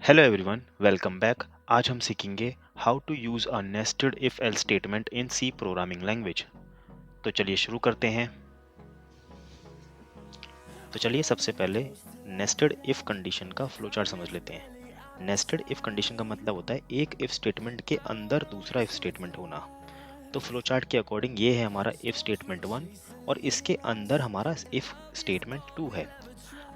Hello everyone, welcome back. आज हम सीखेंगे how to use a nested if else statement in C programming language. तो चलिए शुरू करते हैं। तो चलिए सबसे पहले नेस्टेड इफ कंडीशन का फ्लो चार्ट समझ लेते हैं। नेस्टेड इफ कंडीशन का मतलब होता है एक इफ स्टेटमेंट के अंदर दूसरा इफ स्टेटमेंट होना। तो फ्लो चार्ट के अकॉर्डिंग ये है हमारा इफ स्टेटमेंट 1 और इसके अंदर हमारा इफ स्टेटमेंट 2 है।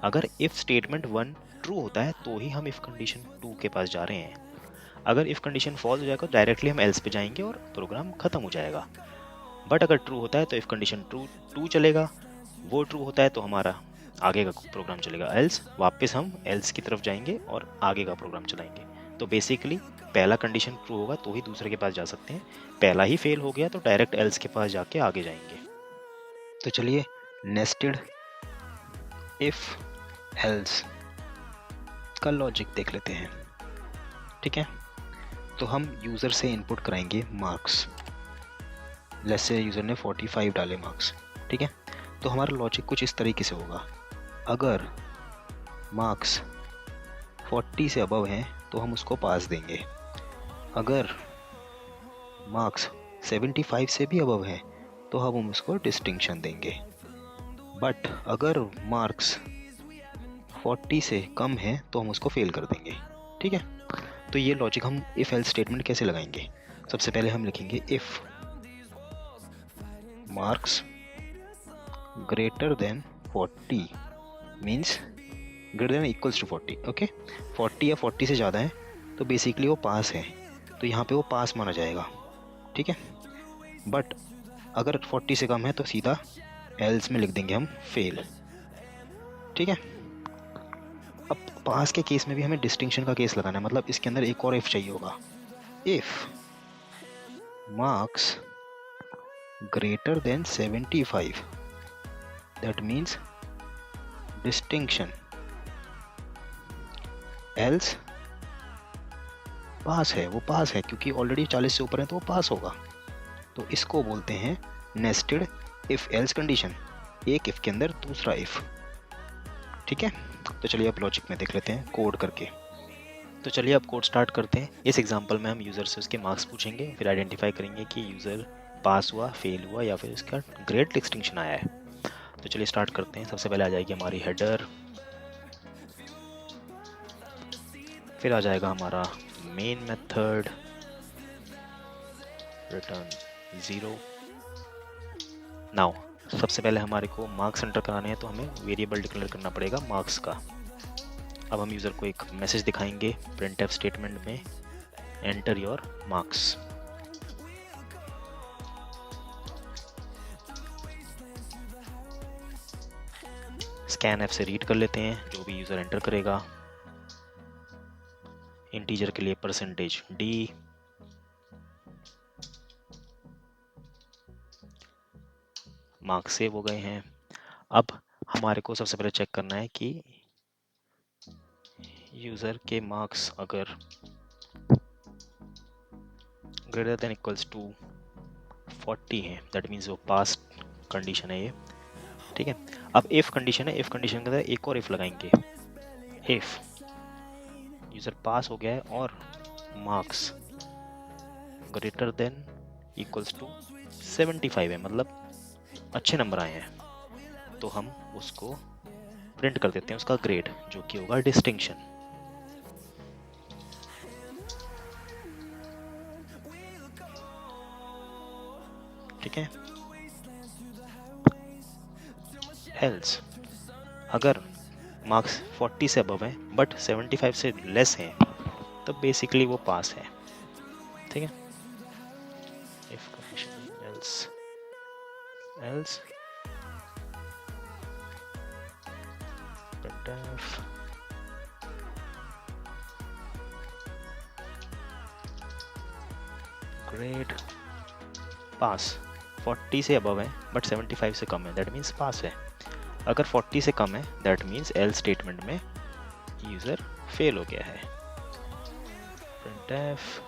अगर इफ स्टेटमेंट 1 ट्रू होता है तो ही हम इफ कंडीशन 2 के पास जा रहे हैं। अगर इफ कंडीशन फॉल्स हो जाएगा तो डायरेक्टली हम एल्स पे जाएंगे और प्रोग्राम खत्म हो जाएगा। बट अगर ट्रू होता है तो इफ कंडीशन ट्रू टू चलेगा, वो ट्रू होता है तो हमारा आगे का प्रोग्राम चलेगा, एल्स वापस हम एल्स की तरफ जाएंगे और आगे का प्रोग्राम चलाएंगे। तो बेसिकली पहला कंडीशन ट्रू होगा तो ही दूसरे के पास जा सकते हैं, पहला ही फेल हो गया तो डायरेक्ट एल्स के पास जाके आगे जाएंगे। तो चलिए नेस्टेड इफ एल्स का लॉजिक देख लेते हैं। ठीक है, तो हम यूज़र से इनपुट कराएंगे मार्क्स। लेट्स से यूज़र ने 45 डाले मार्क्स। ठीक है, तो हमारा लॉजिक कुछ इस तरीके से होगा। अगर मार्क्स 40 से अबव हैं तो हम उसको पास देंगे। अगर मार्क्स 75 से भी अबव हैं तो हम उसको डिस्टिंक्शन देंगे। बट अगर मार्क्स 40 से कम हैं तो हम उसको फेल कर देंगे। ठीक है, तो ये लॉजिक हम इफ एल्स स्टेटमेंट कैसे लगाएंगे। सबसे पहले हम लिखेंगे if marks greater than 40 means greater than equals to 40। Okay, 40 या 40 से ज़्यादा है तो बेसिकली वो पास है, तो यहाँ पे वो पास माना जाएगा। ठीक है, बट अगर 40 से कम है तो सीधा एल्स में लिख देंगे हम फेल। ठीक है, अब पास के केस में भी हमें डिस्टिंक्शन का केस लगाना है, मतलब इसके अंदर एक और इफ चाहिए होगा। If marks greater than 75 that means distinction, else pass है, वो पास है क्योंकि ऑलरेडी 40 से ऊपर है तो वो पास होगा। तो इसको बोलते हैं नेस्टेड इफ एल्स कंडीशन, एक इफ के अंदर दूसरा इफ। ठीक है, तो चलिए अब लॉजिक में देख लेते हैं कोड करके। तो चलिए अब कोड स्टार्ट करते हैं। इस एग्जांपल में हम यूज़र से उसके मार्क्स पूछेंगे, फिर आइडेंटिफाई करेंगे कि यूज़र पास हुआ, फेल हुआ या फिर इसका ग्रेड डिस्टिंक्शन आया है। तो चलिए स्टार्ट करते हैं। सबसे पहले आ जाएगी हमारी हेडर, फिर आ जाएगा हमारा मेन मेथड रिटर्न 0। नाउ सबसे पहले हमारे को मार्क्स एंटर कराने हैं तो हमें वेरिएबल डिक्लेयर करना पड़ेगा मार्क्स का। अब हम यूज़र को एक मैसेज दिखाएंगे प्रिंटफ स्टेटमेंट में, enter your marks. Scan F से रीड कर लेते हैं जो भी यूज़र एंटर करेगा। इंटीजर के लिए %d, मार्क्स सेव हो गए हैं। अब हमारे को सबसे पहले चेक करना है कि यूज़र के मार्क्स अगर ग्रेटर देन इक्वल्स टू 40 हैं, दैट मीन्स वो पास कंडीशन है ये। ठीक है, अब इफ कंडीशन है, इफ कंडीशन के अंदर एक और इफ लगाएंगे। इफ यूज़र पास हो गया है और marks greater than equals to 75 है, मतलब अच्छे नंबर आए हैं, तो हम उसको प्रिंट कर देते हैं उसका ग्रेड, जो कि होगा डिस्टिंक्शन। ठीक है, एल्स अगर मार्क्स 40 से अबव है बट 75 से लेस हैं तो बेसिकली वो पास है। ठीक है, if condition else else printf grade pass. 40 से अबव है बट 75 से कम है, दैट मीन्स पास है। अगर 40 से कम है दैट मीन्स एल्स स्टेटमेंट में यूज़र फेल हो गया है। printf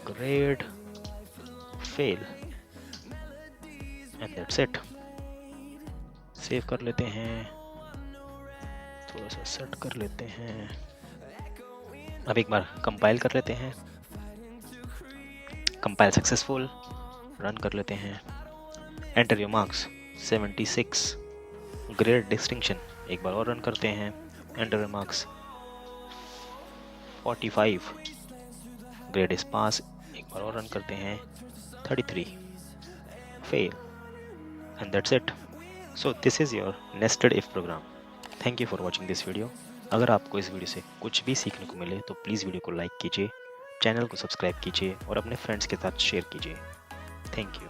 grade fail and that's it. Save कर लेते हैं, थोड़ा सा सेट कर लेते हैं। अब एक बार कंपाइल कर लेते हैं। कंपाइल सक्सेसफुल, रन कर लेते हैं। Enter your marks 76, grade distinction, एक बार और रन करते हैं। Enter your marks 45, grade is pass, एक बार और रन करते हैं। 33, fail, and that's it. So this is your nested if program. Thank you for watching this video. अगर आपको इस वीडियो से कुछ भी सीखने को मिले तो प्लीज़ वीडियो को लाइक कीजिए, चैनल को सब्सक्राइब कीजिए और अपने फ्रेंड्स के साथ शेयर कीजिए। Thank you.